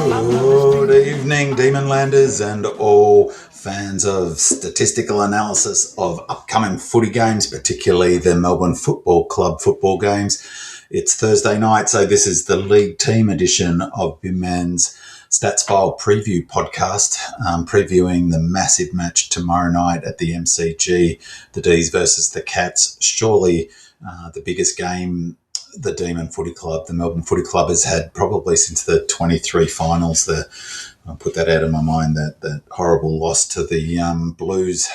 Good evening, Demon Landers and all fans of statistical analysis of upcoming footy games, particularly the Melbourne Football Club football games. It's Thursday night, so this is the League Team edition of Binman's Stats File Preview podcast, previewing the massive match tomorrow night at the MCG, the D's versus the Cats. Surely the biggest game the Demon Footy Club, the Melbourne Footy Club, has had probably since the 23 finals. I'll put that out of my mind, that horrible loss to the Blues.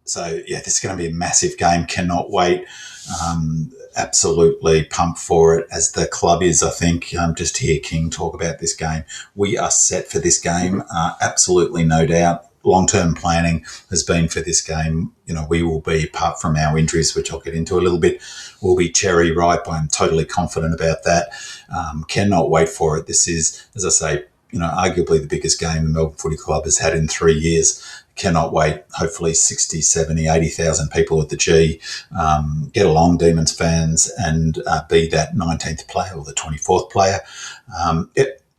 This is going to be a massive game. Cannot wait. Absolutely pumped for it, as the club is, I think. Just to hear King talk about this game. We are set for this game, absolutely no doubt. Long-term planning has been for this game. We will be, apart from our injuries, which I'll get into a little bit, we'll be cherry ripe. I'm totally confident about that. Cannot wait for it. This is, as I say, arguably the biggest game the Melbourne Footy Club has had in 3 years. Cannot wait. Hopefully 60, 70, 80,000 people at the G. Get along, Demons fans, and be that 19th player or the 24th player.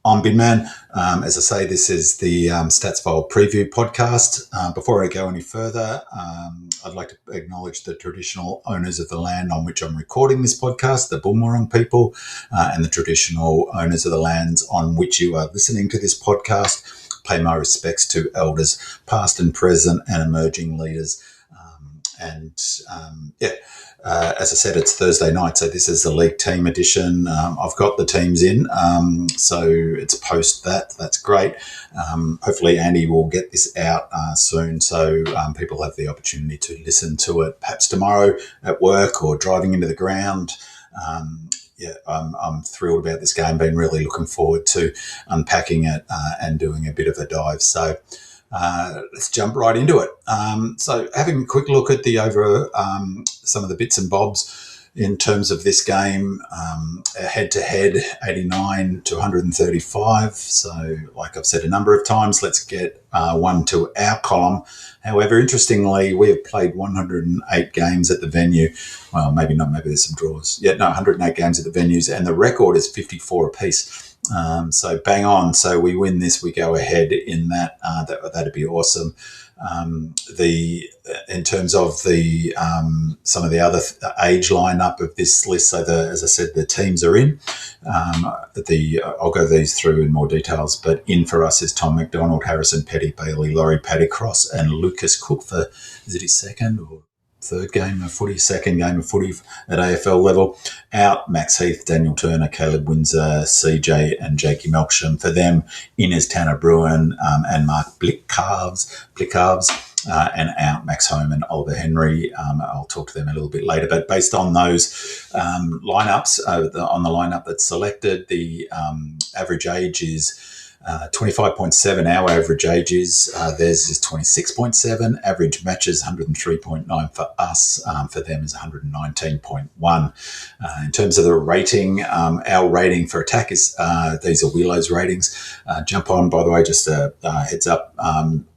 I'm Binman. As I say, this is the Stats File Preview podcast. Before I go any further, I'd like to acknowledge the traditional owners of the land on which I'm recording this podcast, the Boonwurrung people, and the traditional owners of the lands on which you are listening to this podcast. Pay my respects to elders, past and present, and emerging leaders. As I said, it's Thursday night, so this is the League Team edition. I've got the teams in, so it's post that. That's great. Hopefully Andy will get this out soon, so people have the opportunity to listen to it perhaps tomorrow at work or driving into the ground. I'm thrilled about this game. Been really looking forward to unpacking it and doing a bit of a dive. So let's jump right into it. So having a quick look at the some of the bits and bobs in terms of this game, head-to-head, 89 to 135. So like I've said a number of times, let's get one to our column. However, interestingly, we have played 108 games at the venue. Well, maybe not, maybe there's some draws. 108 games at the venues, and the record is 54 apiece. So bang on. So we win this, we go ahead in that. That'd be awesome. In terms of the some of the other age lineup of this list, so as I said, the teams are in. I'll go these through in more details, but in for us is Tom McDonald, Harrison Petty, Bailey, Laurie Paddycross, and Lucas Cook for, is it his second or second game of footy at AFL level. Out, Max Heath, Daniel Turner, Caleb Windsor, CJ and Jakey Melksham. For them, in is Tanner Bruin and Mark Blickharves, and out, Max Home and Oliver Henry. I'll talk to them a little bit later, but based on those lineups, on the lineup that's selected, the average age is 25.7. Our average age is, theirs is 26.7. Average matches 103.9 for us. For them is 119.1. In terms of the rating, our rating for attack is, these are Wheelo's ratings. Jump on, by the way, just a heads up.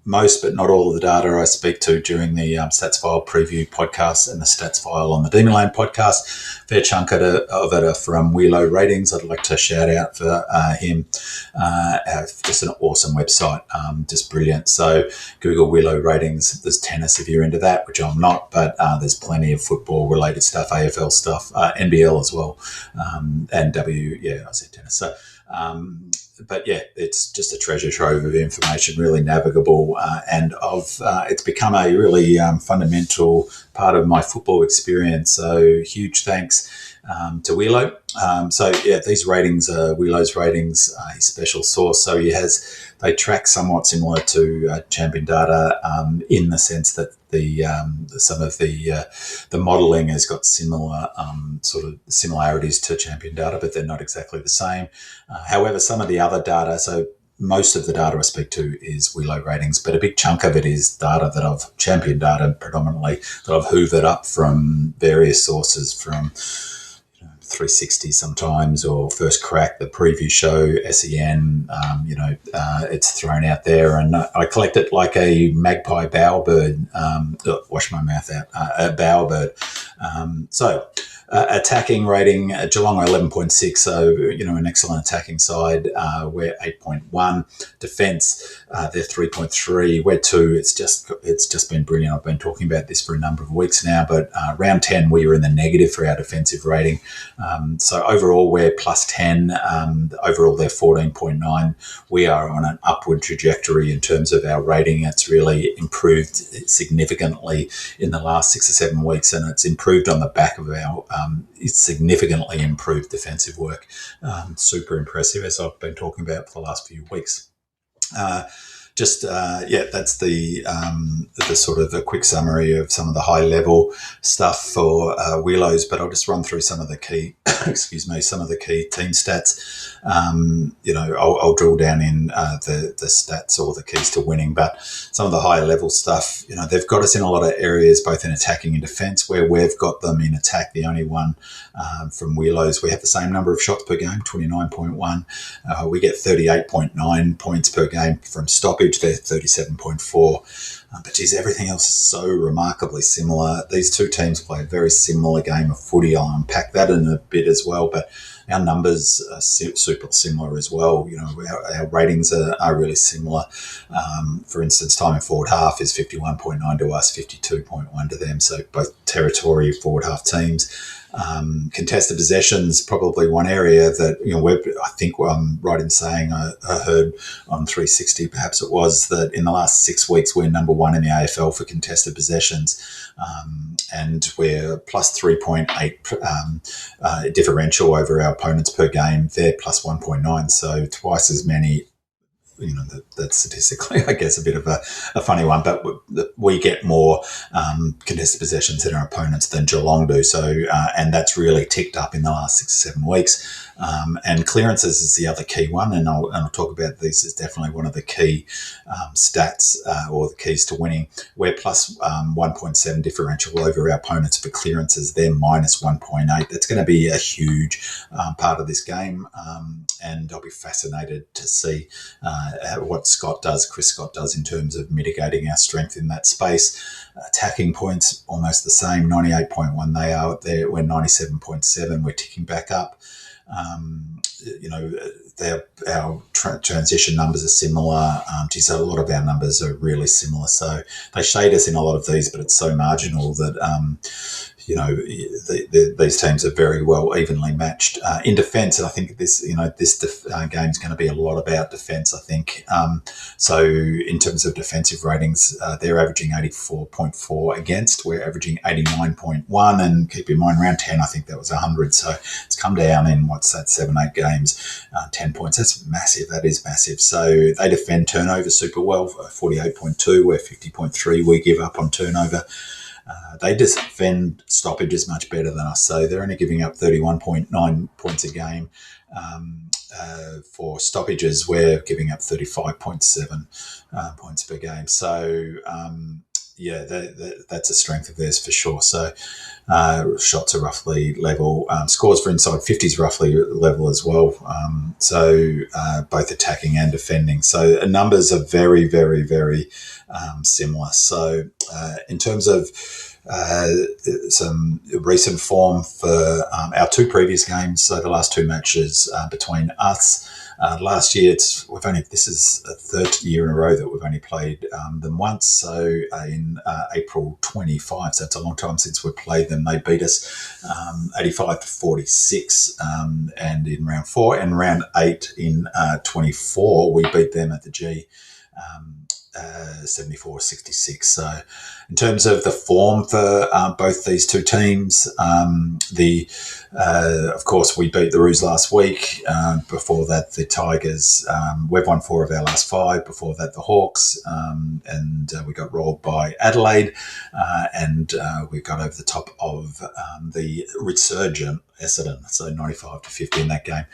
Most, but not all of the data I speak to during the Stats File Preview podcast and the Stats File on the Demonland podcast, fair chunk of it are from Wheelo Ratings. I'd like to shout out for him. Just an awesome website, just brilliant. So Google Wheelo Ratings. There's tennis if you're into that, which I'm not, but there's plenty of football-related stuff, AFL stuff, NBL as well, and I said tennis. So, it's just a treasure trove of information, really navigable, and it's become a really fundamental part of my football experience. So huge thanks to Wheelo. These ratings are Wheelo's ratings, his special source. So they track somewhat similar to Champion Data in the sense that some of the modelling has got similar sort of similarities to Champion Data, but they're not exactly the same. However, some of the other data, so most of the data I speak to is Wheelo Ratings, but a big chunk of it is data that I've Champion Data predominantly that I've hoovered up from various sources, from 360 sometimes, or First Crack, the preview show, SEN, it's thrown out there, and I collect it like a magpie bowerbird, wash my mouth out, a bowerbird. attacking rating, Geelong are 11.6, so an excellent attacking side. We're 8.1. Defence, they're 3.3. We're 2. It's just been brilliant. I've been talking about this for a number of weeks now, but round 10 we were in the negative for our defensive rating. So overall we're plus 10. Overall they're 14.9. We are on an upward trajectory in terms of our rating. It's really improved significantly in the last 6 or 7 weeks, and it's improved on the back of our significantly improved defensive work. Super impressive, as I've been talking about for the last few weeks. That's the sort of a quick summary of some of the high level stuff for Wheelos, but I'll just run through some of the key, some of the key team stats. I'll drill down in the stats or the keys to winning, but some of the higher level stuff, they've got us in a lot of areas, both in attacking and defence. Where we've got them in attack, the only one from Wheelos, we have the same number of shots per game, 29.1. We get 38.9 points per game from stoppage. They're 37.4. But geez, everything else is so remarkably similar. These two teams play a very similar game of footy. I'll unpack that in a bit as well, but our numbers are super similar as well. Our ratings are really similar. For instance, time in forward half is 51.9 to us, 52.1 to them. So both territory forward half teams. Contested possessions, probably one area that, I think I'm right in saying I heard on 360, perhaps it was, that in the last 6 weeks, we're number 1 in the AFL for contested possessions. And we're plus 3.8 differential over our opponents per game. They're plus 1.9, so twice as many. That's statistically, I guess, a bit of a funny one, but we get more contested possessions than our opponents than Geelong do. So, and that's really ticked up in the last 6 or 7 weeks. And clearances is the other key one, and I'll talk about these as definitely one of the key stats or the keys to winning. We're plus 1.7 differential over our opponents for clearances. They're minus 1.8. That's going to be a huge part of this game, and I'll be fascinated to see what Chris Scott does in terms of mitigating our strength in that space. Attacking points, almost the same, 98.1 they are. We're 97.7. We're ticking back up. Our transition numbers are similar. A lot of our numbers are really similar. So they shade us in a lot of these, but it's so marginal that, these teams are very well evenly matched. In defence, and I think this game is going to be a lot about defence, I think. So in terms of defensive ratings, they're averaging 84.4 against. We're averaging 89.1, and keep in mind, round 10, I think that was 100. So it's come down in, 7-8 games, 10 points. That's massive. That is massive. So they defend turnover super well, 48.2. We're 50.3. We give up on turnover. They defend stoppages much better than us, so they're only giving up 31.9 points a game. For stoppages, we're giving up 35.7 points per game. So, that's a strength of theirs for sure. So shots are roughly level. Scores for inside 50 is roughly level as well. Both attacking and defending. So numbers are very, very, very similar. So in terms of some recent form for our 2 previous games, so the last 2 matches between us. Last year, this is a 3rd year in a row that we've only played them once. So in April 25, so it's a long time since we've played them. They beat us 85-46, and in round 4 and round 8 in 24, we beat them at the G. 74-66. So in terms of the form for both these two teams, of course, we beat the Roos last week. Before that, the Tigers. We've won 4 of our last 5. Before that, the Hawks. And we got rolled by Adelaide. And we got over the top of the resurgent Essendon, so 95-50 in that game.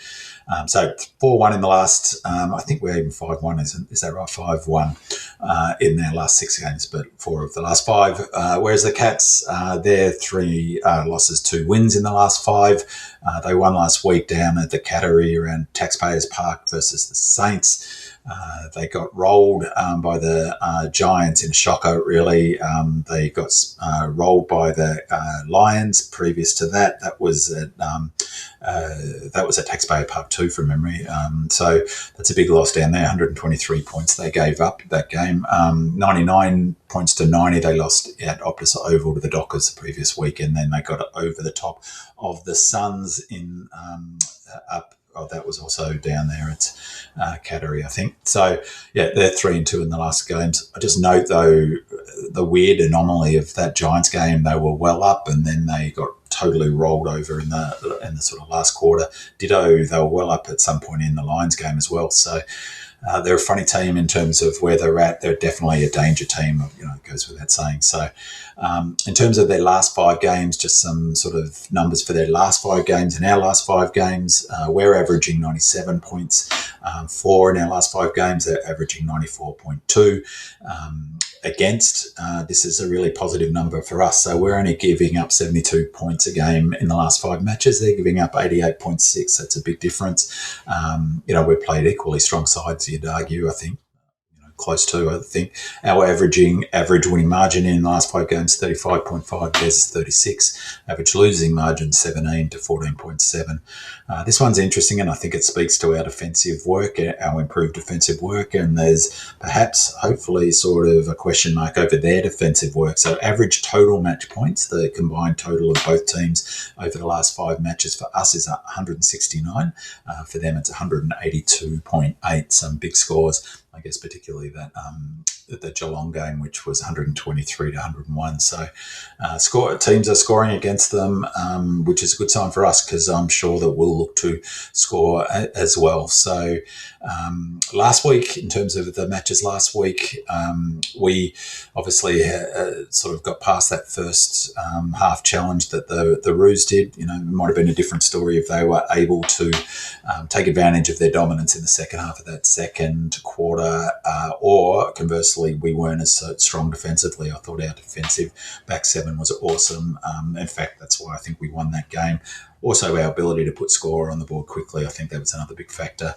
So 4-1 in the last, I think we're even 5-1, is that right? 5-1 in their last 6 games, but 4 of the last 5. Whereas the Cats, they're 3 losses, 2 wins in the last 5. They won last week down at the Cattery around Taxpayers Park versus the Saints. They got rolled by the Giants in a shocker, really. They got rolled by the Lions previous to that. That was at Taxpayer Park too, from memory. So that's a big loss down there. 123 points they gave up that game. 99 points to 90 they lost at Optus Oval to the Dockers the previous week, and then they got over the top of the Suns in up. Oh, that was also down there at Cattery, I think. So, yeah, they're 3-2 in the last games. I just note, though, the weird anomaly of that Giants game. They were well up, and then they got totally rolled over in the sort of last quarter. Ditto, they were well up at some point in the Lions game as well. So they're a funny team in terms of where they're at. They're definitely a danger team, it goes without saying. So in terms of their last 5 games, just some sort of numbers for their last 5 games. In our last 5 games, we're averaging 97 points. 4 in our last 5 games, they're averaging 94.2. Against, this is a really positive number for us. So we're only giving up 72 points a game in the last 5 matches. They're giving up 88.6. That's a big difference. We've played equally strong sides, you'd argue, I think. Close to, I think. Our average winning margin in the last 5 games, 35.5 versus 36. Average losing margin, 17 to 14.7. This one's interesting, and I think it speaks to our defensive work, our improved defensive work, and there's perhaps, hopefully, sort of a question mark over their defensive work. So average total match points, the combined total of both teams over the last 5 matches for us is 169. For them, it's 182.8, some big scores. I guess particularly that the Geelong game, which was 123 to 101. So teams are scoring against them, which is a good sign for us, because I'm sure that we'll look to score as well. So last week, in terms of the matches last week, we obviously sort of got past that first half challenge that the Roos did. It might have been a different story if they were able to take advantage of their dominance in the second half of that second quarter, or conversely, we weren't as strong defensively. I thought our defensive back 7 was awesome. In fact, that's why I think we won that game. Also, our ability to put score on the board quickly, I think that was another big factor.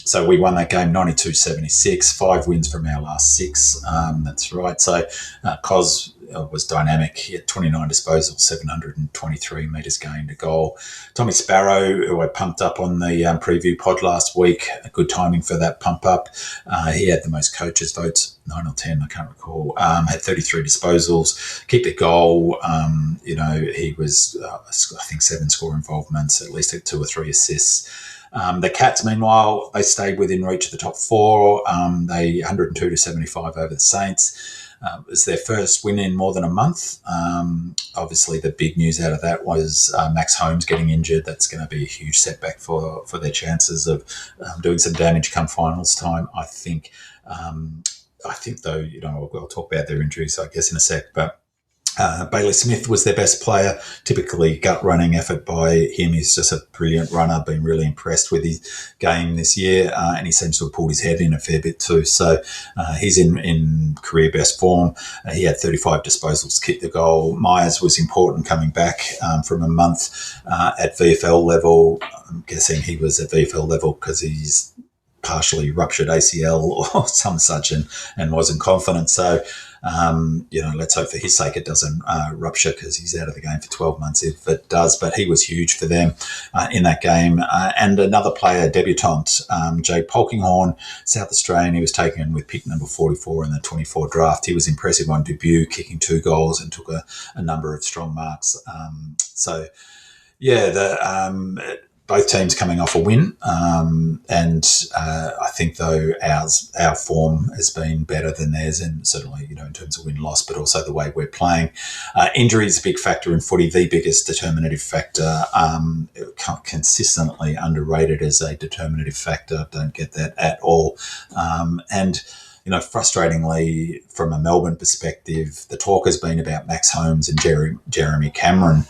So we won that game 92-76, 5 wins from our last 6. That's right. So Cos was dynamic. He had 29 disposals, 723 metres gained, a goal. Tommy Sparrow, who I pumped up on the preview pod last week, good timing for that pump up. He had the most coaches' votes, 9 or 10, I can't recall. Had 33 disposals, kicked a goal. He was, I think, 7 score involvements, at least 2 or 3 assists. The Cats, meanwhile, they stayed within reach of the top 4. They 102 to 75 over the Saints. It was their first win in more than a month. Obviously, the big news out of that was Max Holmes getting injured. That's going to be a huge setback for their chances of doing some damage come finals time, I think. I think, though, I'll talk about their injuries, I guess, in a sec, but Bailey Smith was their best player. Typically gut-running effort by him. He's just a brilliant runner. Been really impressed with his game this year, and he seems to have pulled his head in a fair bit too. So he's in career best form. He had 35 disposals, kicked the goal. Myers was important coming back from a month at VFL level. I'm guessing he was at VFL level because he's partially ruptured ACL or some such and wasn't confident. So let's hope for his sake it doesn't rupture, because he's out of the game for 12 months if it does. But he was huge for them in that game. And another player, debutant, Jay Polkinghorne, South Australian. He was taken with pick number 44 in the 24 draft. He was impressive on debut, kicking 2 goals and took a number of strong marks. Both teams coming off a win, and I think, though, our form has been better than theirs, and certainly, in terms of win-loss, but also the way we're playing. Injury is a big factor in footy, the biggest determinative factor, consistently underrated as a determinative factor. Don't get that at all. Frustratingly, from a Melbourne perspective, the talk has been about Max Holmes and Jeremy Cameron.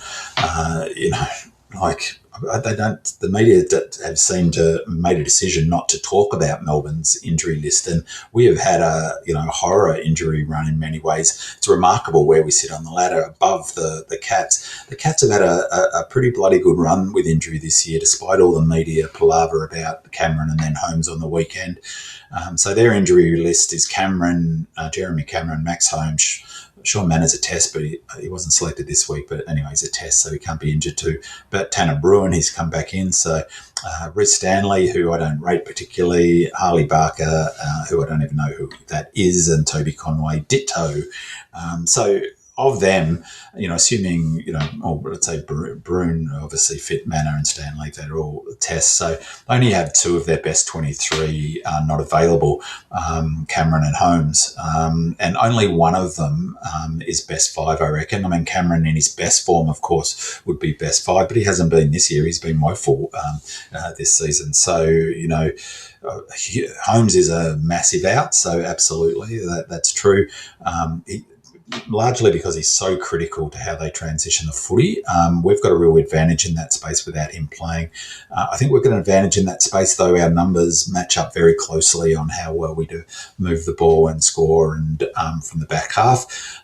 like they don't. The media have seemed to made a decision not to talk about Melbourne's injury list, and we have had a horror injury run in many ways. It's remarkable where we sit on the ladder above the Cats. The Cats have had a pretty bloody good run with injury this year, despite all the media palaver about Cameron and then Holmes on the weekend. So their injury list is Cameron, Jeremy Cameron, Max Holmes. Sean Manners a test, but he wasn't selected this week. But anyway, he's a test, so he can't be injured too. But Tanner Bruin, he's come back in. So Rhys Stanley, who I don't rate particularly, Harley Barker, who I don't even know who that is, and Toby Conway, ditto. So of them, assuming, let's say Bruin, obviously fit, Manor and Stanley, they're all tests. So they only have two of their best 23 not available, Cameron and Holmes. And only one of them is best five, I reckon. I mean, Cameron in his best form, of course, would be best five, but he hasn't been this year. He's been woeful this season. So, Holmes is a massive out. So absolutely, that's true. Largely because he's so critical to how they transition the footy. We've got a real advantage in that space without him playing. I think we've got an advantage in that space, though our numbers match up very closely on how well we do move the ball and score and from the back half.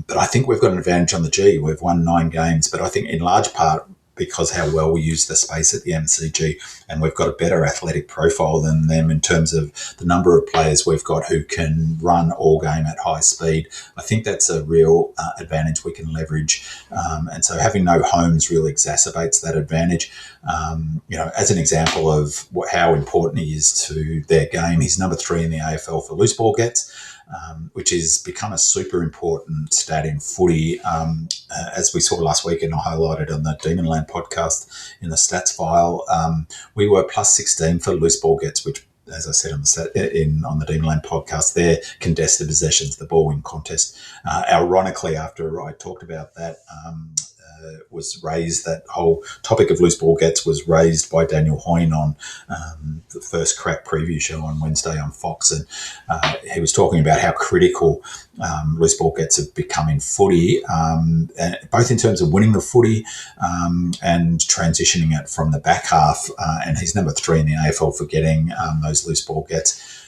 But I think we've got an advantage on the G. We've won 9 games, but I think in large part because how well we use the space at the MCG, and we've got a better athletic profile than them in terms of the number of players we've got who can run all game at high speed. I think that's a real advantage we can leverage. And so having no Holmes really exacerbates that advantage. As an example of how important he is to their game, he's number 3 in the AFL for loose ball gets. Which has become a super important stat in footy. As we saw last week and I highlighted on the Demonland podcast in the stats file, we were plus 16 for loose ball gets, which, as I said on the Demonland podcast, they're contested possessions, the ball win contest. Ironically, after I talked about that, was raised, that whole topic of loose ball gets was raised by Daniel Hoyne on the First Crack preview show on Wednesday on Fox, and he was talking about how critical loose ball gets have become in footy, both in terms of winning the footy and transitioning it from the back half, and he's number 3 in the AFL for getting those loose ball gets.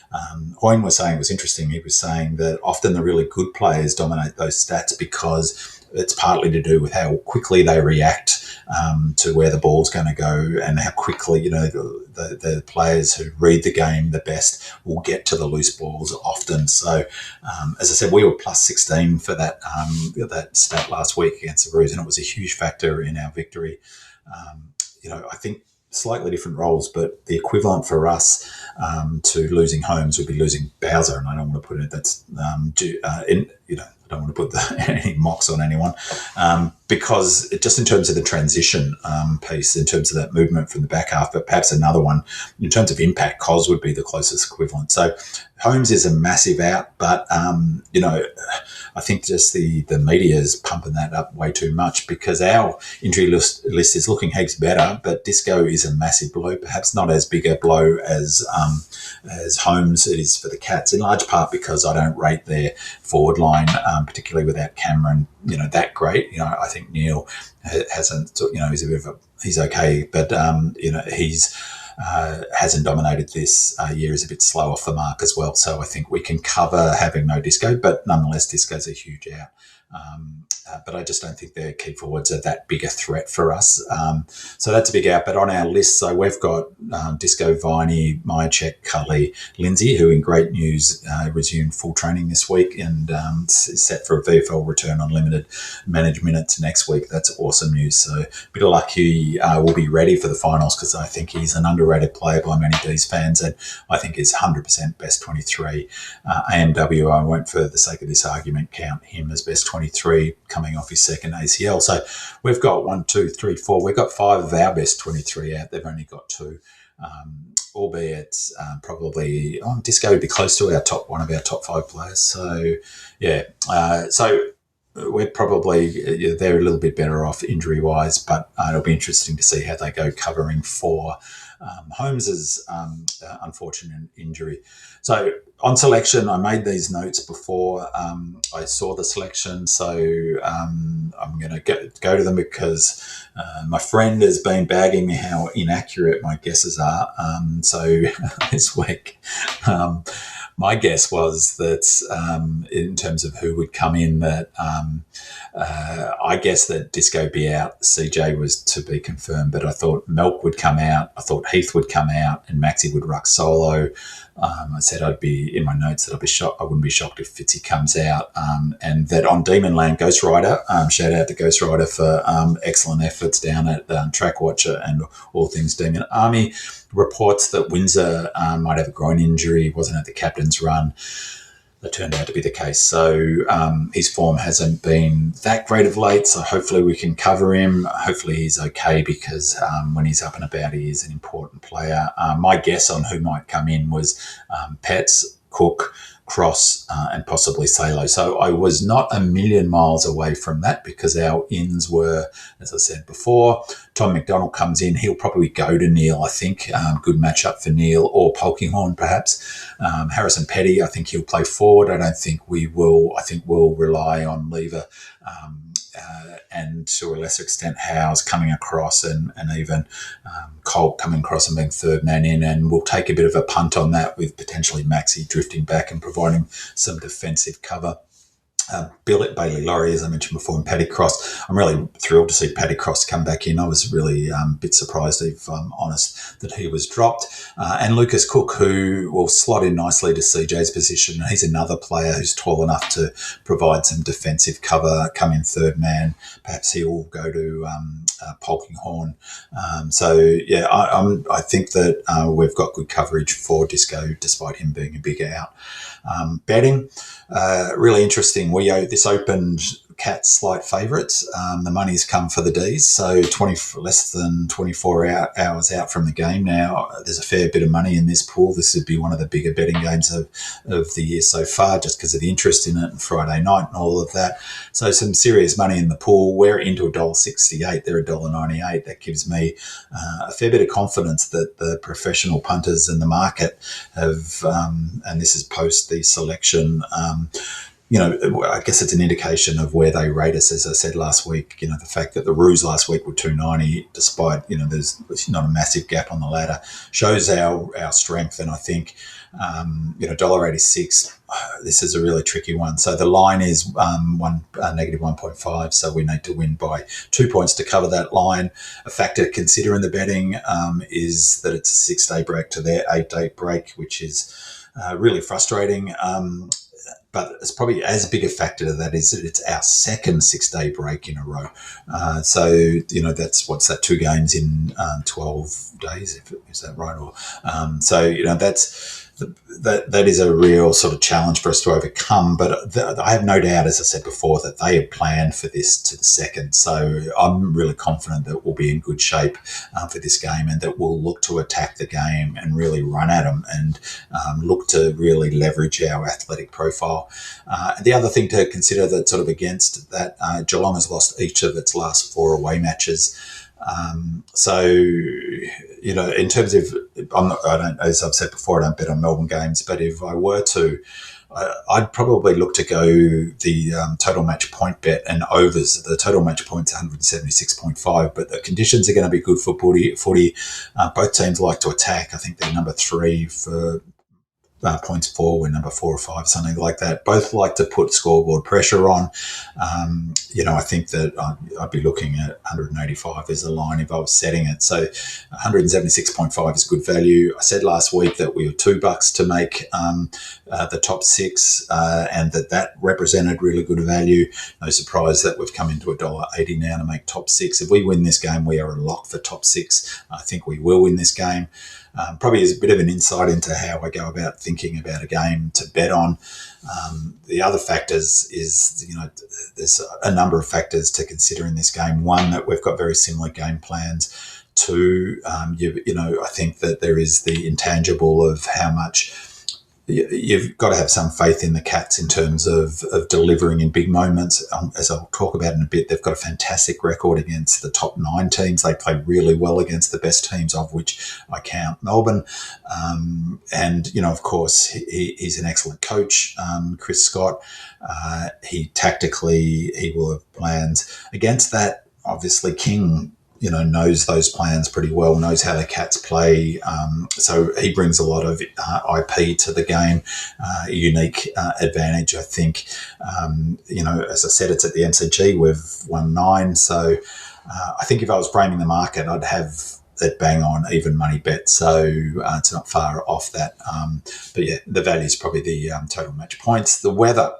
Hoyne was saying, it was interesting, he was saying that often the really good players dominate those stats because it's partly to do with how quickly they react to where the ball's going to go, and how quickly, the players who read the game the best will get to the loose balls often. So, as I said, we were plus 16 for that stat last week against the Roos, and it was a huge factor in our victory. I think slightly different roles, but the equivalent for us to losing Holmes would be losing Bowser, and I don't want to put it. That's I don't want to put any mocks on anyone, because just in terms of the transition piece, in terms of that movement from the back half, but perhaps another one in terms of impact, Cos would be the closest equivalent. So Holmes is a massive out, but I think just the media is pumping that up way too much, because our injury list is looking heaps better, but Disco is a massive blow, perhaps not as big a blow as Holmes it is for the Cats, in large part because I don't rate their forward line, particularly without Cameron, that great. I think Neil hasn't, he's a bit of he's okay, but he's hasn't dominated this year, is a bit slow off the mark as well. So I think we can cover having no Disco, but nonetheless, Disco's a huge out. But I just don't think their key forwards are that big a threat for us. So that's a big out. But on our list, so we've got Disco, Viney, Myercheck, Cully, Lindsay, who in great news resumed full training this week and is set for a VFL return on limited managed minutes next week. That's awesome news. So a bit of luck he will be ready for the finals, because I think he's an underrated player by many D's fans, and I think he's 100% best 23. AMW, I won't, for the sake of this argument, count him as best 23 coming off his second ACL. So we've got 1, 2, 3, 4. We've got 5 of our best 23 out. They've only got 2, albeit probably Disco would be close to one of our top 5 players. So yeah, so we're probably they're a little bit better off injury wise, but it'll be interesting to see how they go covering for Holmes's unfortunate injury. So on selection, I made these notes before I saw the selection, so I'm going to go to them because my friend has been bagging me how inaccurate my guesses are. So this week, my guess was that in terms of who would come in, that I guess that Disco be out, CJ was to be confirmed, but I thought Melk would come out, I thought Heath would come out, and Maxi would ruck solo. I said I'd be in my notes that I'd be shocked. I wouldn't be shocked if Fitzy comes out, and that on Demon Land, Ghost Rider. Shout out to Ghost Rider for excellent efforts down at Track Watcher and All Things Demon Army. Reports that Windsor might have a groin injury, wasn't at the captain's run. That turned out to be the case. So his form hasn't been that great of late, so hopefully we can cover him. Hopefully he's okay, because when he's up and about, he is an important player. My guess on who might come in was Pets, Cook, Cross, and possibly Salo. So I was not a million miles away from that, because our ins were, as I said before, Tom McDonald comes in. He'll probably go to Neil, I think. Good matchup for Neil, or Polkinghorn perhaps. Harrison Petty, I think he'll play forward. I don't think we will. I think we'll rely on Lever and to a lesser extent Howes coming across, and even Colt coming across and being third man in, and we'll take a bit of a punt on that with potentially Maxi drifting back and providing some defensive cover. Bailey Laurie, as I mentioned before, and Paddy Cross. I'm really thrilled to see Paddy Cross come back in. I was really a bit surprised, if I'm honest, that he was dropped. And Lucas Cook, who will slot in nicely to CJ's position. He's another player who's tall enough to provide some defensive cover, come in third man. Perhaps he will go to Polkinghorn. I think that we've got good coverage for Disco, despite him being a big out. Betting, really interesting. This opened Cats slight favourites. The money's come for the D's, so less than 24 hours out from the game now. There's a fair bit of money in this pool. This would be one of the bigger betting games of the year so far, just because of the interest in it and Friday night and all of that. So some serious money in the pool. We're into $1.68. They're $1.98. That gives me a fair bit of confidence that the professional punters in the market have, and this is post the selection, I guess it's an indication of where they rate us. As I said last week, the fact that the Roos last week were 290, despite, there's not a massive gap on the ladder, shows our strength. And I think, $1.86, this is a really tricky one. So the line is negative 1.5. So we need to win by 2 points to cover that line. A factor to consider in the betting is that it's a 6-day break to their 8-day break, which is really frustrating. But it's probably as big a factor to that is that it's our second 6-day break in a row. What's that, 2 games in 12 days, is that right? Or that is a real sort of challenge for us to overcome. But I have no doubt, as I said before, that they have planned for this to the second. So I'm really confident that we'll be in good shape for this game, and that we'll look to attack the game and really run at them, and look to really leverage our athletic profile. The other thing to consider that's sort of against that, Geelong has lost each of its last 4 away matches. In terms of, as I've said before, I don't bet on Melbourne games, but if I were to, I'd probably look to go the total match point bet and overs. The total match point's 176.5, but the conditions are going to be good for footy. Both teams like to attack. I think they're number 3 for points for, we're number 4 or 5, something like that. Both like to put scoreboard pressure on. I think that I'd be looking at 185 as a line if I was setting it. So 176.5 is good value. I said last week that we were $2 to make the top 6, and that represented really good value. No surprise that we've come into $1.80 now to make top 6. If we win this game, we are a lock for top 6. I think we will win this game. Probably is a bit of an insight into how I go about thinking about a game to bet on. The other factors is, there's a number of factors to consider in this game. One, that we've got very similar game plans. 2, I think that there is the intangible of how much you've got to have some faith in the Cats in terms of delivering in big moments. As I'll talk about in a bit, they've got a fantastic record against the top 9 teams. They play really well against the best teams, of which I count Melbourne. And, of course, he's an excellent coach, Chris Scott. He will have plans against that. Obviously, King knows those plans pretty well, knows how the Cats play. So he brings a lot of IP to the game, a unique advantage, I think. As I said, it's at the MCG. We've won 9. So I think if I was framing the market, I'd have that bang on even money bet. So it's not far off that. But yeah, the value is probably the total match points. The weather.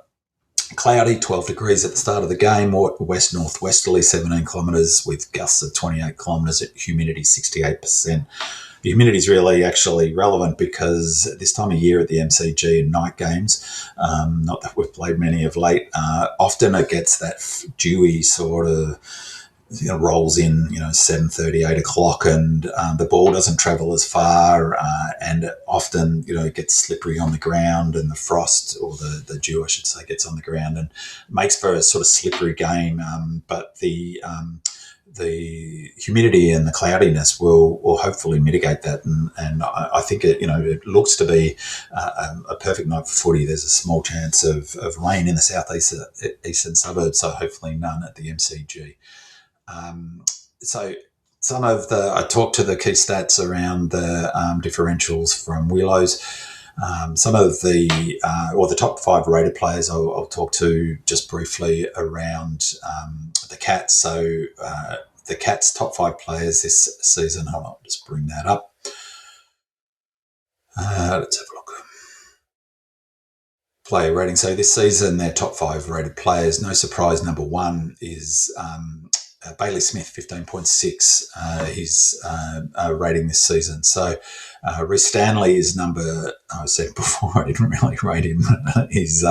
Cloudy, 12 degrees at the start of the game, west-northwesterly, 17 kilometres with gusts of 28 kilometres at humidity 68%. The humidity is really actually relevant because at this time of year at the MCG and night games, not that we've played many of late, often it gets that dewy sort of rolls in, 7:30, 8 o'clock, and the ball doesn't travel as far, and often, it gets slippery on the ground, and the frost, or the dew, I should say, gets on the ground and makes for a sort of slippery game. But the humidity and the cloudiness will hopefully mitigate that, and I think it looks to be a perfect night for footy. There's a small chance of rain in the southeast eastern suburbs, so hopefully none at the MCG. So I talked to the key stats around the differentials from Willows. Some of the top 5 rated players I'll talk to just briefly around the Cats. So the Cats' top 5 players this season, hold on, I'll just bring that up. Let's have a look. Player rating. So this season, their top 5 rated players, no surprise, number 1 is Bailey Smith, 15.6, his rating this season. So Rhys Stanley is I said before, I didn't really rate him. His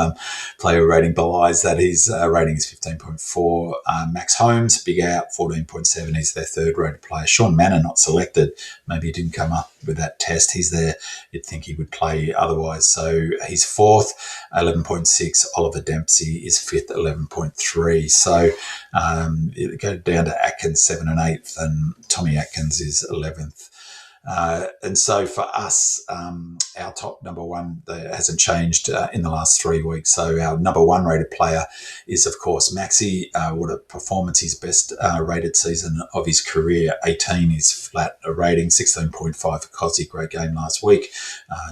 player rating belies that his rating is 15.4. Max Holmes, big out, 14.7. He's their 3rd rated player. Sean Manor, not selected. Maybe he didn't come up with that test. He's there. You'd think he would play otherwise. So he's 4th, 11.6. Oliver Dempsey is 5th, 11.3. So you go down to Atkins, 7 and 8th, and Tommy Atkins is 11th. And so for us, our top number 1 hasn't changed in the last 3 weeks. So our number 1 rated player is, of course, Maxi. What a performance, his best rated season of his career. 18 is flat a rating, 16.5 for Cosy. Great game last week.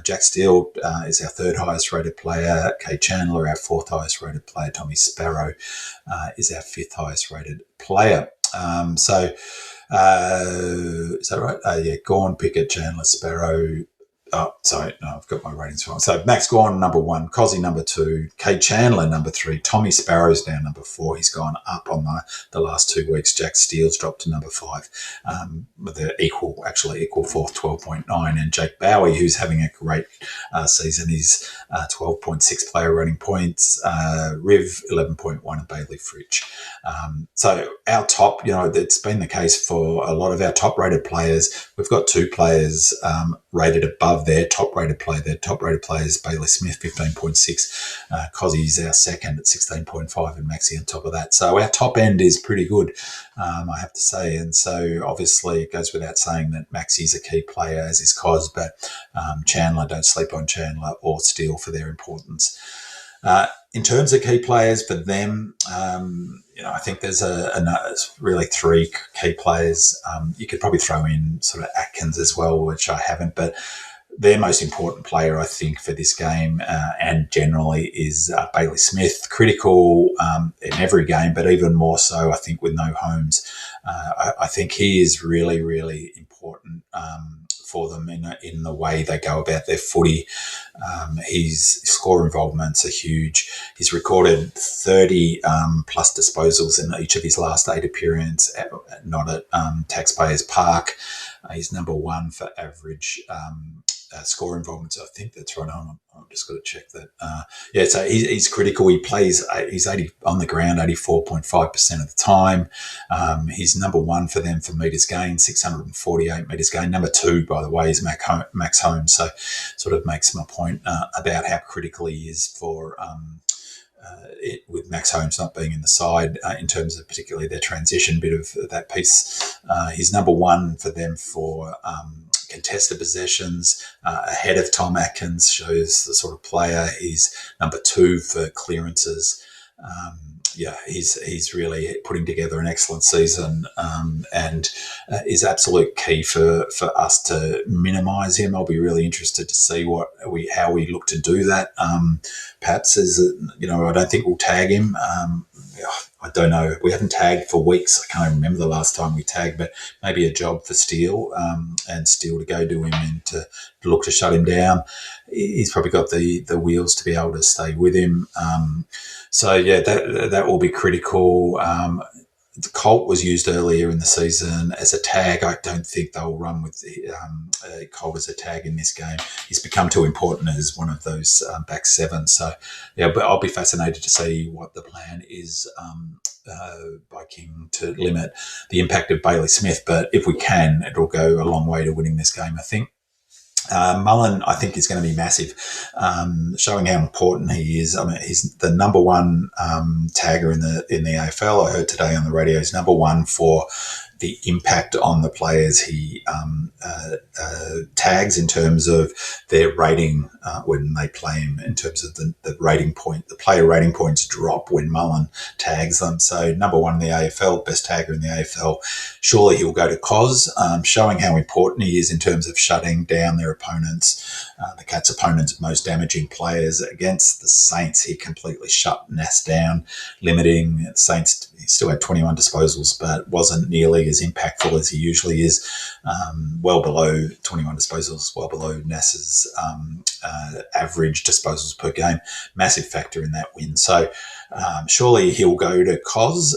Jack Steele is our 3rd highest rated player. Kay Chandler, our 4th highest rated player. Tommy Sparrow is our 5th highest rated player. Is that right? Yeah, Gawn, Pickett, Chandler, Sparrow. Oh, sorry, no, I've got my ratings wrong. So Max Gawn, number 1, Cosy, number 2, Kay Chandler, number 3, Tommy Sparrow's down number 4. He's gone up on the last 2 weeks. Jack Steele's dropped to number 5. They're equal 4th, 12.9. And Jake Bowie, who's having a great season, is 12.6 player rating points. Riv, 11.1, and Bailey Fritsch. So our top, it's been the case for a lot of our top rated players. We've got 2 players rated above their top rated player. Their top rated player is Bailey Smith, 15.6. Cozzy's our 2nd at 16.5, and Maxi on top of that. So our top end is pretty good, I have to say. And so obviously it goes without saying that Maxi's a key player, as is Cos, but Chandler, don't sleep on Chandler or Steele for their importance. In terms of key players for them, I think there's really 3 key players. You could probably throw in sort of Atkins as well, which I haven't, but their most important player, I think, for this game and generally is Bailey Smith. Critical in every game, but even more so, I think, with no Holmes. I think he is really, really important for them in the way they go about their footy. His score involvements are huge. He's recorded 30 plus disposals in each of his last 8 appearances, not at Taxpayers Park. He's number 1 for average score involvement. So I think that's right. I've just got to check that. Yeah, so he's critical. He plays. He's 80 on the ground, 84.5% of the time. He's number one for them for metres gained, 648 metres gained. Number two, by the way, is Max Holmes. So sort of makes my point about how critical he is for. With Max Holmes not being in the side in terms of particularly their transition bit of that piece. He's number one for them for contested possessions, ahead of Tom Atkins, shows the sort of player. He's number two for clearances. He's really putting together an excellent season and is absolute key for us to minimise him. I'll be really interested to see how we look to do that. Perhaps I don't think we'll tag him. I don't know. We haven't tagged for weeks. I can't remember the last time we tagged, but maybe a job for Steele and Steele to go to him and to look to shut him down. He's probably got the wheels to be able to stay with him. That will be critical. The Colt was used earlier in the season as a tag. I don't think they'll run with Colt as a tag in this game. He's become too important as one of those back seven. So, yeah, but I'll be fascinated to see what the plan is by King to limit the impact of Bailey Smith. But if we can, it'll go a long way to winning this game, I think. Mullen, I think, is going to be massive, showing how important he is. I mean, he's the number one tagger in the AFL. I heard today on the radio he's number one for the impact on the players he tags in terms of their rating when they play him, in terms of the rating point. The player rating points drop when Mullen tags them. So number one in the AFL, best tagger in the AFL. Surely he'll go to Cos, showing how important he is in terms of shutting down their opponents, the Cats' opponents' most damaging players. Against the Saints, he completely shut Nass down, limiting the Saints. He still had 21 disposals, but wasn't nearly as impactful as he usually is. Well below 21 disposals, well below Nass's average disposals per game. Massive factor in that win. So surely he'll go to Cos.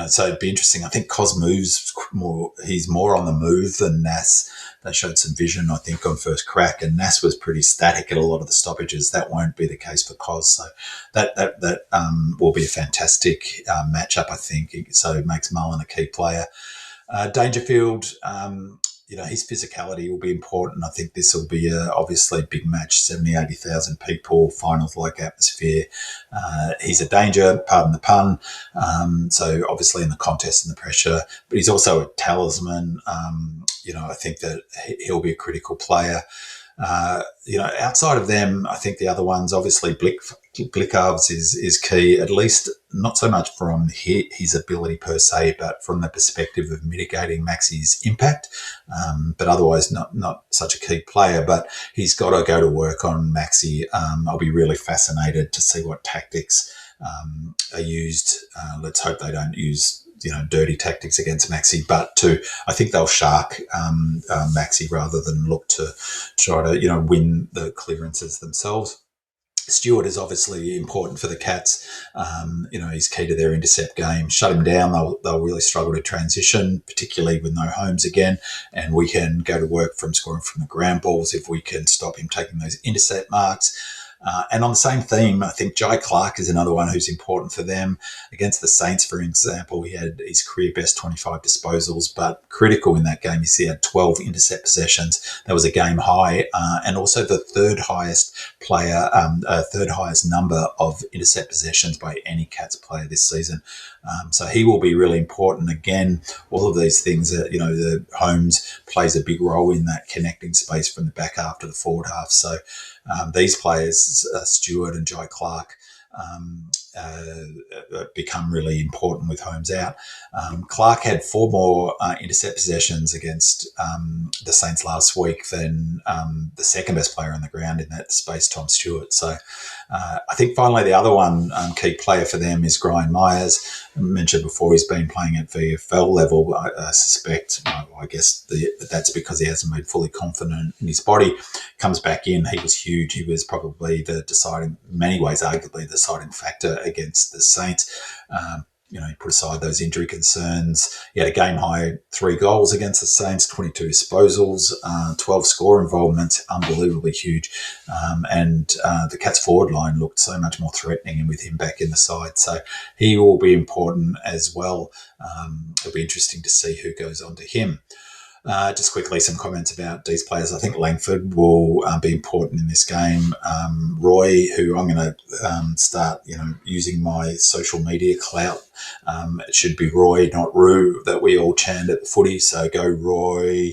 So it'd be interesting. I think Cos moves more. He's more on the move than Nass. They showed some vision, I think, on first crack, and Nass was pretty static at a lot of the stoppages. That won't be the case for Cos. So that will be a fantastic matchup, I think. So it makes Mullen a key player. Dangerfield, his physicality will be important. I think this will be obviously a big match, 70,000, 80,000 people, finals-like atmosphere. He's a danger, pardon the pun. So obviously in the contest and the pressure, but he's also a talisman. I think that he'll be a critical player. Outside of them, I think the other ones, obviously Blicavs is key, at least not so much from his ability per se, but from the perspective of mitigating Maxi's impact. But otherwise, not such a key player. But he's got to go to work on Maxi. I'll be really fascinated to see what tactics are used. Let's hope they don't use dirty tactics against Maxi, but I think they'll shark Maxi rather than look to try to win the clearances themselves. Stewart is obviously important for the Cats. He's key to their intercept game. Shut him down, they'll really struggle to transition, particularly with no Holmes again. And we can go to work from scoring from the ground balls if we can stop him taking those intercept marks. And on the same theme, I think Jai Clark is another one who's important for them. Against the Saints, for example, he had his career best 25 disposals, but critical in that game, he had 12 intercept possessions. That was a game high, and also the third highest number of intercept possessions by any Cats player this season. So he will be really important. Again, all of these things, the Holmes plays a big role in that connecting space from the back half to the forward half. So these players, Stewart and Jai Clark, become really important with Holmes out. Clark had 4 more intercept possessions against the Saints last week than the second best player on the ground in that space, Tom Stewart. So I think finally the other one key player for them is Brian Myers. I mentioned before he's been playing at VFL level. I suspect, I guess that's because he hasn't been fully confident in his body. Comes back in, he was huge. He was probably in many ways, arguably the deciding factor against the Saints. he put aside those injury concerns. He had a game-high 3 goals against the Saints, 22 disposals, 12 score involvements, unbelievably huge. And the Cats forward line looked so much more threatening with him back in the side. So he will be important as well. It'll be interesting to see who goes on to him. Just quickly, some comments about these players. I think Langford will be important in this game. Roy, who I'm going to start, using my social media clout. It should be Roy, not Roo, that we all chant at the footy. So go Roy.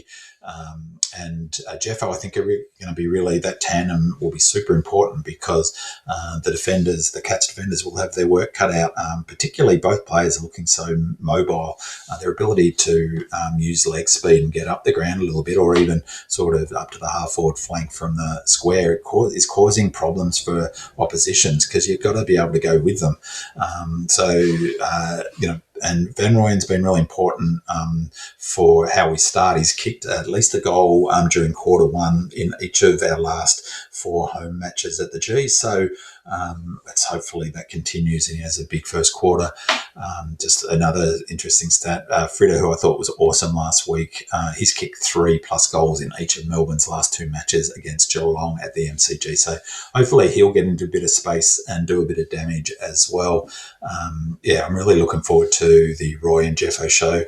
And Jeffo, I think, are going to be really, that tandem will be super important because the Cats defenders will have their work cut out. Particularly, both players are looking so mobile. Their ability to use leg speed and get up the ground a little bit, or even sort of up to the half-forward flank from the square, is causing problems for oppositions because you've got to be able to go with them. And Van Rooyen's been really important for how we start. He's kicked at least a goal during quarter one in each of our last 4 home matches at the G. So let's hopefully that continues and he has a big first quarter. Just another interesting stat, Frida, who I thought was awesome last week, he's kicked 3+ goals in each of Melbourne's last 2 matches against Geelong at the MCG. So hopefully he'll get into a bit of space and do a bit of damage as well. I'm really looking forward to the Roy and Jeffo show.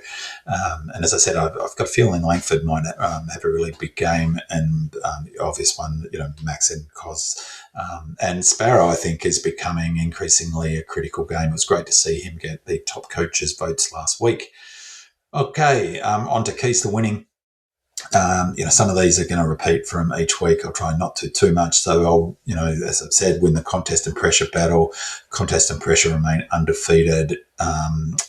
And as I said, I've got a feeling Langford might have a really big game, and the obvious one, Max and Cos. And Sparrow, I think, is becoming increasingly a critical game. It was great to see him get the top coaches votes last week. Okay, on to keys to winning. Some of these are going to repeat from each week. I'll try not to too much. So I'll, as I've said, win the contest and pressure battle. Contest and pressure remain undefeated.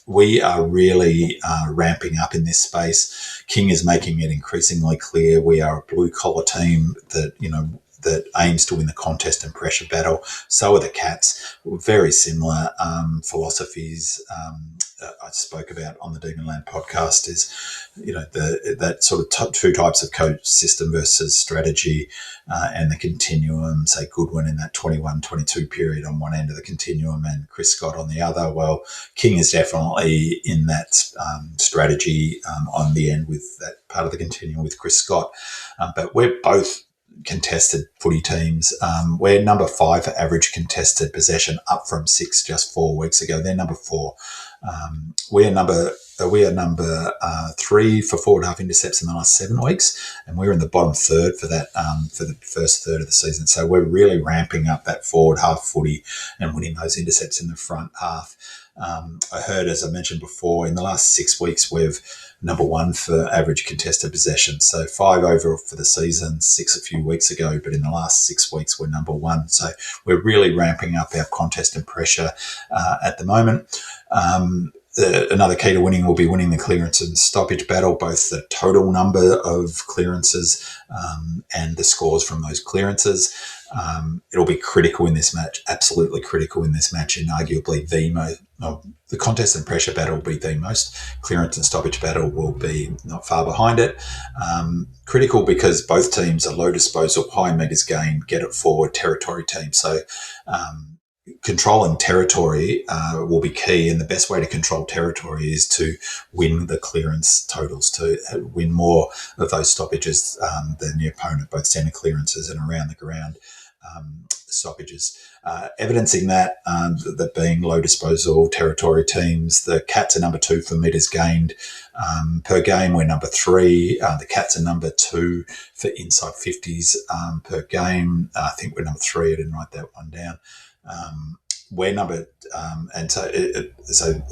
We are really ramping up in this space. King is making it increasingly clear we are a blue-collar team that aims to win the contest and pressure battle. So are the Cats. Very similar philosophies I spoke about on the Demonland podcast is, that sort of 2 types of coach, system versus strategy, and the continuum, say Goodwin in that 21-22 period on one end of the continuum and Chris Scott on the other. Well, King is definitely in that strategy on the end with that part of the continuum with Chris Scott. But we're both contested footy teams. We're number 5 for average contested possession, up from 6 just 4 weeks ago. They're number 4. We are number 3 for forward half intercepts in the last 7 weeks, and we're in the bottom third for that for the first third of the season. So we're really ramping up that forward half footy and winning those intercepts in the front half. I heard, as I mentioned before, in the last 6 weeks, we've number 1 for average contested possession. So 5 over for the season, 6 a few weeks ago, but in the last 6 weeks, we're number 1. So we're really ramping up our contest and pressure at the moment. Another key to winning will be winning the clearance and stoppage battle, both the total number of clearances and the scores from those clearances. It'll be critical in this match, absolutely critical in this match, and arguably the contest and pressure battle will be the most. Clearance and stoppage battle will be not far behind it. Critical because both teams are low disposal, high metres gain, get it forward territory teams. So controlling territory will be key, and the best way to control territory is to win the clearance totals, to win more of those stoppages than the opponent, both centre clearances and around the ground stoppages. Evidencing that being low disposal territory teams, the Cats are number 2 for metres gained per game. We're number 3. The Cats are number 2 for inside 50s per game. I think we're number 3. I didn't write that one down. We're number, and so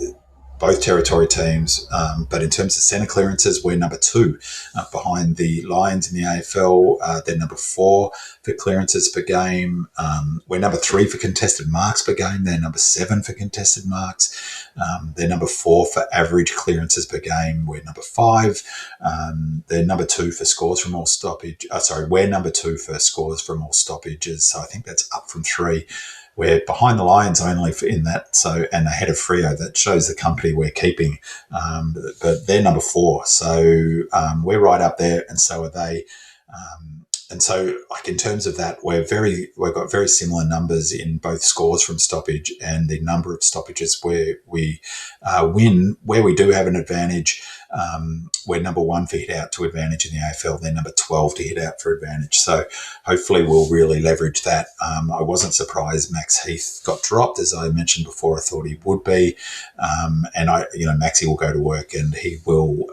both territory teams, but in terms of centre clearances, we're number 2 behind the Lions in the AFL. They're number 4 for clearances per game. We're number 3 for contested marks per game. They're number 7 for contested marks. They're number 4 for average clearances per game. We're number 5. They're number 2 for scores from all stoppage. We're number 2 for scores from all stoppages. So I think that's up from 3. We're behind the Lions only in that, and ahead of Freo. That shows the company we're keeping. But they're number 4, so we're right up there, and so are they. and so, like in terms of that, we've got very similar numbers in both scores from stoppage and the number of stoppages where we win. Where we do have an advantage, we're number one for hit out to advantage in the AFL. They're number 12 to hit out for advantage. So hopefully we'll really leverage that. I wasn't surprised Max Heath got dropped, as I mentioned before. I thought he would be, and Maxie will go to work and he will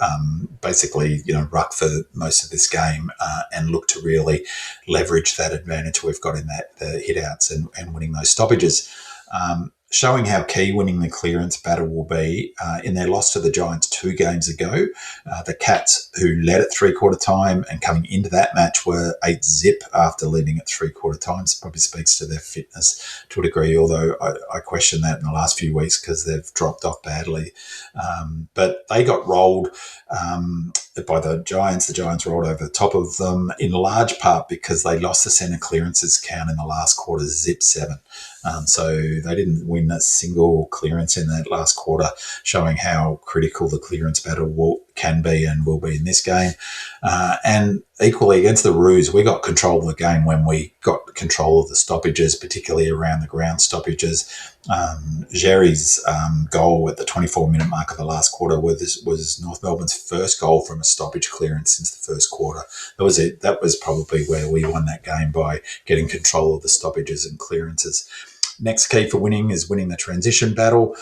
basically ruck for most of this game and look to really leverage that advantage we've got in that the hit outs and winning those stoppages. Showing how key winning the clearance battle will be. In their loss to the Giants 2 games ago, the Cats, who led at three-quarter time and coming into that match were 8-0 after leading at three-quarter time. So probably speaks to their fitness to a degree, although I question that in the last few weeks because they've dropped off badly. But they got rolled by the Giants. The Giants rolled over the top of them in large part because they lost the centre clearances count in the last quarter, 7. So they didn't win a single clearance in that last quarter, showing how critical the clearance battle can be and will be in this game. And equally against the Roos, we got control of the game when we got control of the stoppages, particularly around the ground stoppages. Jerry's goal at the 24-minute mark of the last quarter was North Melbourne's first goal from a stoppage clearance since the first quarter. That was it. That was probably where we won that game, by getting control of the stoppages and clearances. Next key for winning is winning the transition battle.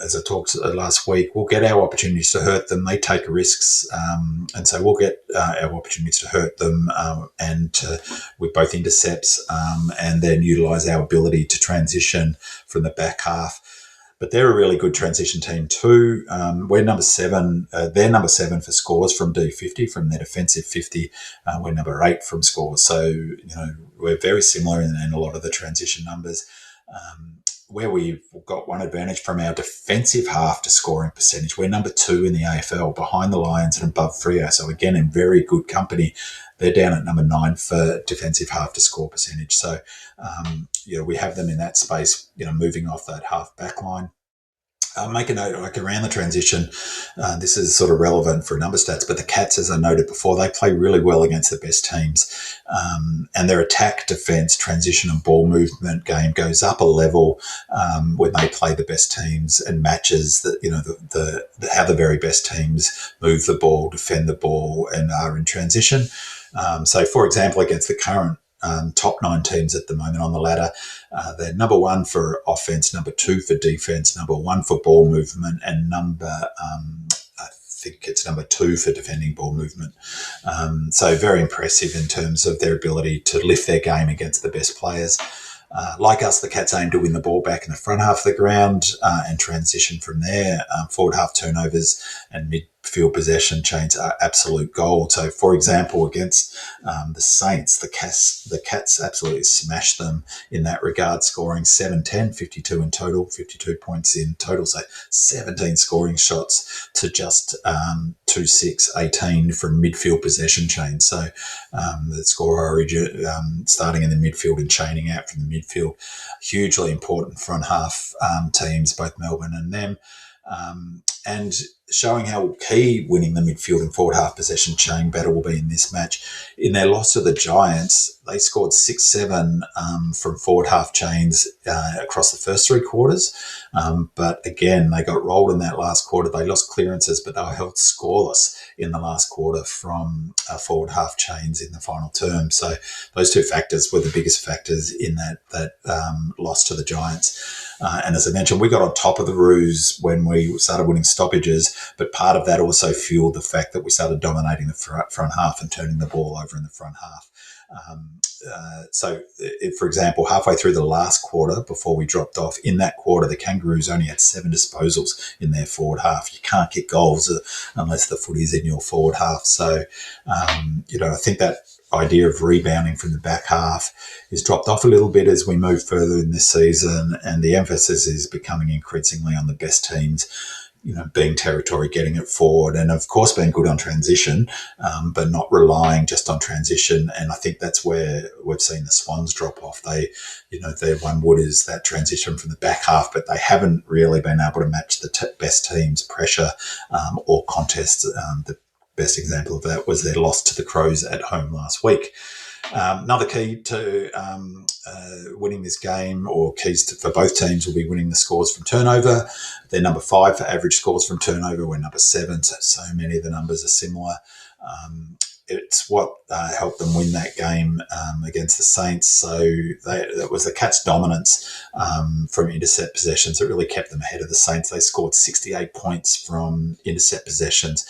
As I talked last week, we'll get our opportunities to hurt them. They take risks, and so we'll get our opportunities to hurt them with both intercepts and then utilise our ability to transition from the back half. But they're a really good transition team too. We're number 7. They're number 7 for scores from D50, from their defensive 50. We're number 8 from scores. So, we're very similar in a lot of the transition numbers. Where we've got one advantage from our defensive half to scoring percentage, we're number 2 in the AFL, behind the Lions and above Freo. So again, in very good company. They're down at number 9 for defensive half to score percentage. So, we have them in that space, moving off that half back line. Make a note, like around the transition, this is sort of relevant for number stats, but the Cats, as I noted before, they play really well against the best teams. And their attack, defence, transition and ball movement game goes up a level when they play the best teams and matches that, how the very best teams move the ball, defend the ball and are in transition. So, for example, against the current top 9 teams at the moment on the ladder, they're number 1 for offence, number 2 for defence, number 1 for ball movement, and number 2 for defending ball movement. So very impressive in terms of their ability to lift their game against the best players. Like us, the Cats aim to win the ball back in the front half of the ground and transition from there. Forward half turnovers and midfield possession chains are absolute gold. So, for example, against the Saints, the Cats absolutely smashed them in that regard, scoring 7-10, 52 in total, 52 points in total. So 17 scoring shots to just 2-6, 18 from midfield possession chains. So the score origin starting in the midfield and chaining out from the midfield. Hugely important front half teams, both Melbourne and them. And showing how key winning the midfield and forward half possession chain battle will be in this match. In their loss to the Giants, they scored 6-7 from forward half chains across the first 3 quarters. But again, they got rolled in that last quarter. They lost clearances, but they were held scoreless in the last quarter from forward half chains in the final term. So those 2 factors were the biggest factors in that loss to the Giants. And as I mentioned, we got on top of the Roos when we started winning stoppages, but part of that also fueled the fact that we started dominating the front half and turning the ball over in the front half. So, for example, halfway through the last quarter, before we dropped off, in that quarter, the Kangaroos only had 7 disposals in their forward half. You can't kick goals unless the footy's in your forward half. So, I think that idea of rebounding from the back half is dropped off a little bit as we move further in this season, and the emphasis is becoming increasingly on the best teams, being territory, getting it forward, and of course being good on transition, but not relying just on transition. And I think that's where we've seen the Swans drop off. Their one wood is that transition from the back half, but they haven't really been able to match the best teams' pressure or contest. The best example of that was their loss to the Crows at home last week. Another key to winning this game, or for both teams, will be winning the scores from turnover. They're number 5 for average scores from turnover. We're number 7, so many of the numbers are similar. It's what helped them win that game against the Saints. So that was the Cats' dominance from intercept possessions that really kept them ahead of the Saints. They scored 68 points from intercept possessions,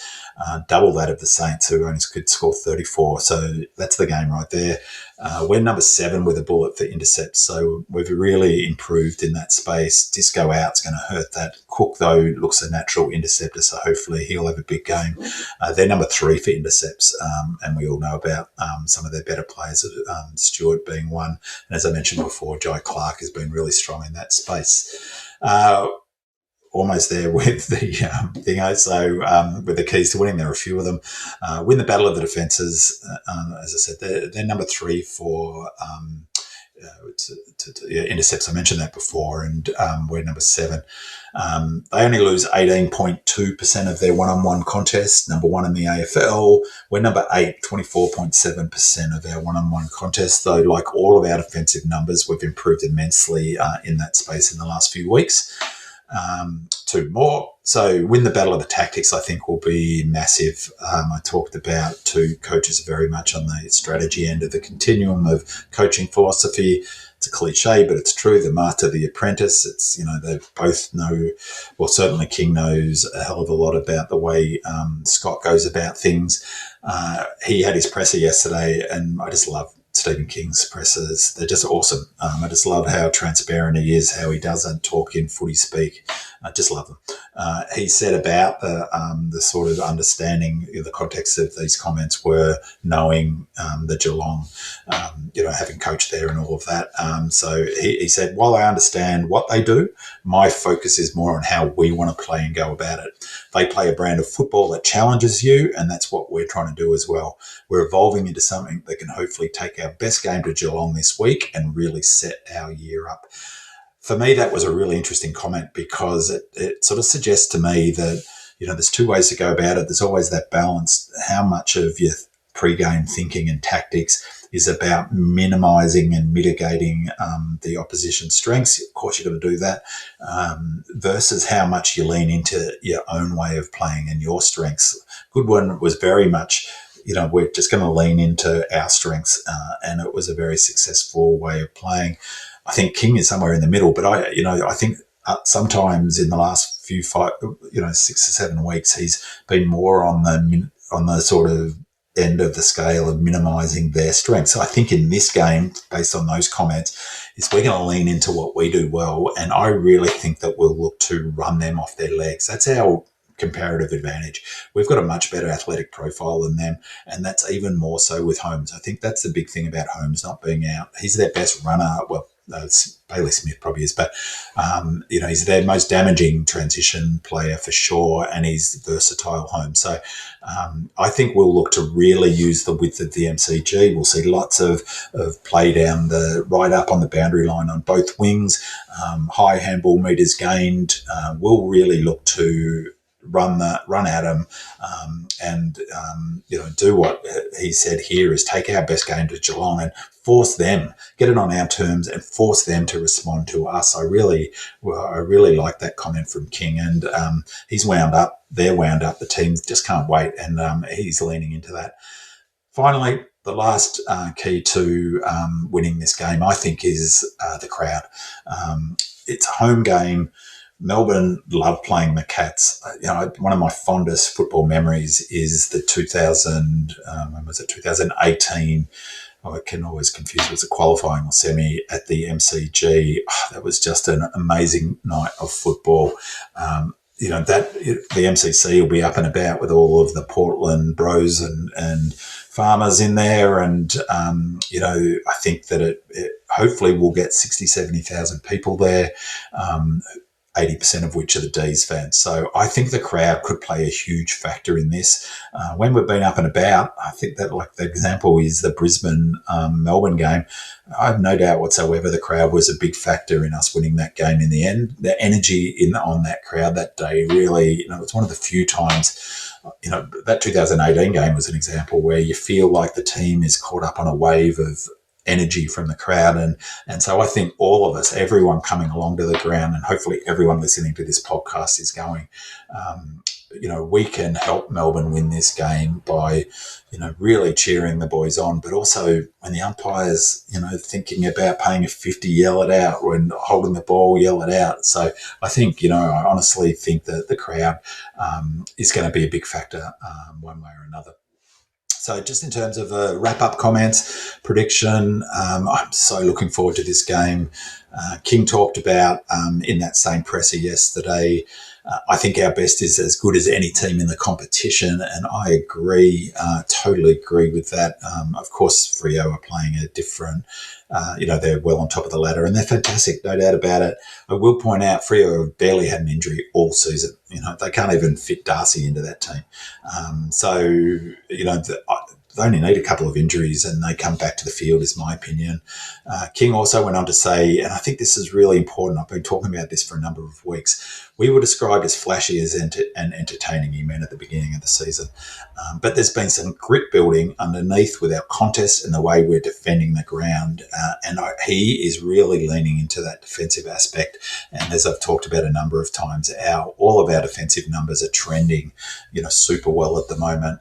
double that of the Saints, who only could score 34. So that's the game right there. We're number 7 with a bullet for intercepts, so we've really improved in that space. Disco out's going to hurt that. Cook, though, looks a natural interceptor, so hopefully he'll have a big game. They're number 3 for intercepts, and we all know about some of their better players, Stewart being one. And as I mentioned before, Jai Clark has been really strong in that space. Almost there with the thing. So with the keys to winning, there are a few of them. Win the battle of the defences. As I said, they're number 3 for intercepts. I mentioned that before, and we're number 7. They only lose 18.2% of their one-on-one contests, number 1 in the AFL. We're number 8, 24.7% of our one-on-one contests, though like all of our defensive numbers, we've improved immensely in that space in the last few weeks. 2 more. So win the battle of the tactics, I think, will be massive. I talked about 2 coaches very much on the strategy end of the continuum of coaching philosophy. It's a cliche, but it's true. The master, the apprentice. It's, they both know, well, certainly King knows a hell of a lot about the way Scott goes about things. He had his presser yesterday, and I just love Stephen King's pressers. They're just awesome. I just love how transparent he is, how he doesn't talk in footy speak. I just love them. He said about the sort of understanding, the context of these comments were knowing the Geelong, having coached there and all of that. So he said, while I understand what they do, my focus is more on how we want to play and go about it. They play a brand of football that challenges you, and that's what we're trying to do as well. We're evolving into something that can hopefully take our best game to Geelong this week and really set our year up. For me, that was a really interesting comment, because it sort of suggests to me that, there's 2 ways to go about it. There's always that balance. How much of your pre-game thinking and tactics is about minimising and mitigating the opposition's strengths? Of course, you've got to do that. Versus how much you lean into your own way of playing and your strengths. Goodwin was very much, we're just going to lean into our strengths, and it was a very successful way of playing. I think King is somewhere in the middle, but I think sometimes in the last few 6 or 7 weeks, he's been more on the sort of end of the scale of minimising their strengths. So I think in this game, based on those comments, is we're going to lean into what we do well, and I really think that we'll look to run them off their legs. That's our comparative advantage. We've got a much better athletic profile than them, and that's even more so with Holmes. I think that's the big thing about Holmes not being out. He's their best runner. Well, Bailey Smith probably is, but he's their most damaging transition player for sure, and he's versatile, Holmes. So I think we'll look to really use the width of the MCG. We'll see lots of play down right up on the boundary line on both wings, high handball meters gained. We'll really look to run at them, and do what he said here, is take our best game to Geelong and force them, get it on our terms, and force them to respond to us. I really like that comment from King, and he's wound up. They're wound up. The team just can't wait, and he's leaning into that. Finally, the last key to winning this game, I think, is the crowd. It's a home game. Melbourne love playing the Cats. One of my fondest football memories is the 2018. I can always confuse it as a qualifying or semi at the MCG. That was just an amazing night of football. The MCC will be up and about with all of the Portland bros and farmers in there, and I think that it hopefully will get 60,000, 70,000 people there. 80% of which are the D's fans. So I think the crowd could play a huge factor in this. When we've been up and about, I think that, like, the example is the Brisbane Melbourne game. I have no doubt whatsoever the crowd was a big factor in us winning that game in the end. The energy on that crowd that day really, it's one of the few times, that 2018 game was an example where you feel like the team is caught up on a wave of energy from the crowd. And so I think all of us, everyone coming along to the ground, and hopefully everyone listening to this podcast is going, we can help Melbourne win this game by, really cheering the boys on, but also when the umpires, thinking about paying a 50, yell it out. When holding the ball, yell it out. So I think, I honestly think that the crowd is going to be a big factor one way or another. So just in terms of wrap-up comments, prediction, I'm so looking forward to this game. King talked about in that same presser yesterday, I think our best is as good as any team in the competition, and I agree, totally agree with that. Of course, Freo are playing a different, they're well on top of the ladder, and they're fantastic, no doubt about it. I will point out Freo have barely had an injury all season. They can't even fit Darcy into that team. They only need a couple of injuries and they come back to the field, is my opinion. King also went on to say, and I think this is really important, I've been talking about this for a number of weeks, we were described as flashy and entertaining, he meant, at the beginning of the season. But there's been some grit building underneath with our contest and the way we're defending the ground. He is really leaning into that defensive aspect. And as I've talked about a number of times, all of our defensive numbers are trending, super well at the moment.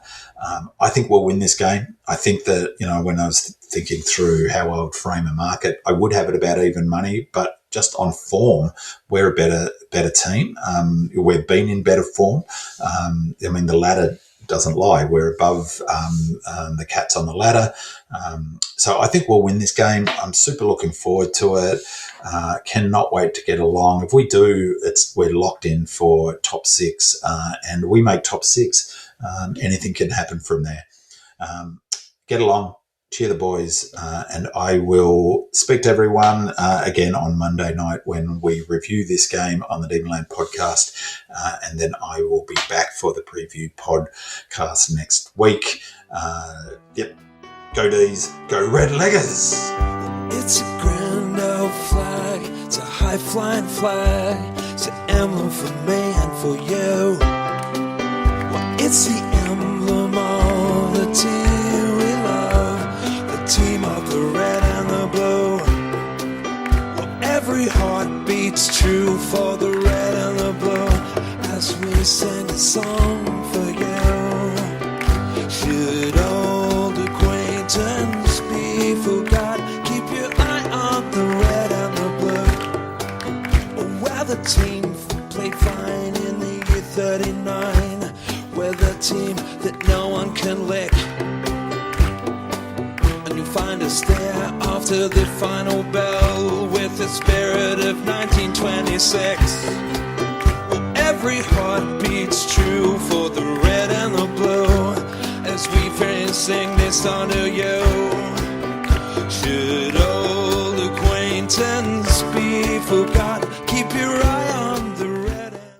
I think we'll win this game. I think that, when I was thinking through how I would frame a market, I would have it about even money, but just on form, we're a better team. We've been in better form. The ladder doesn't lie. We're above the Cats on the ladder. So I think we'll win this game. I'm super looking forward to it. Cannot wait to get along. If we do, we're locked in for top 6, and we make top 6. Anything can happen from there. Get along. Cheer the boys, and I will speak to everyone again on Monday night when we review this game on the Binman podcast, and then I will be back for the preview podcast next week. Go D's, go Red Leggers! It's a grand old flag, it's a high-flying flag, it's an emblem for me and for you. Well, it's the emblem of the team we love, team of the red and the blue. Well, every heart beats true for the red and the blue as we sing a song for you. Should old acquaintance be forgot, keep your eye on the red and the blue. Well, the team played fine in the year 39. We're the team that no one can lick. Find us there after the final bell with the spirit of 1926. Well, every heart beats true for the red and the blue as we sing this song to you.